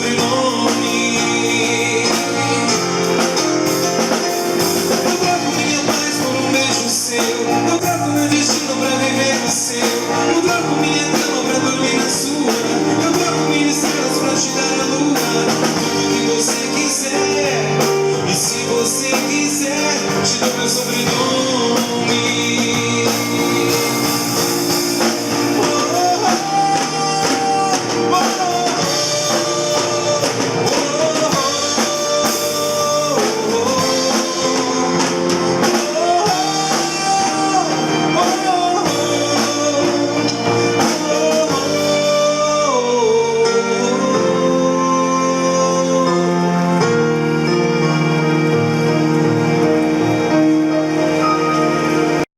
sobrenome. Eu troco minha paz por um beijo seu. Eu troco meu destino pra viver no seu. Eu troco minha cama pra dormir na sua. Eu troco minhas estrelas pra te dar a lua. Tudo que você quiser. E se você quiser, te dou meu sobrenome.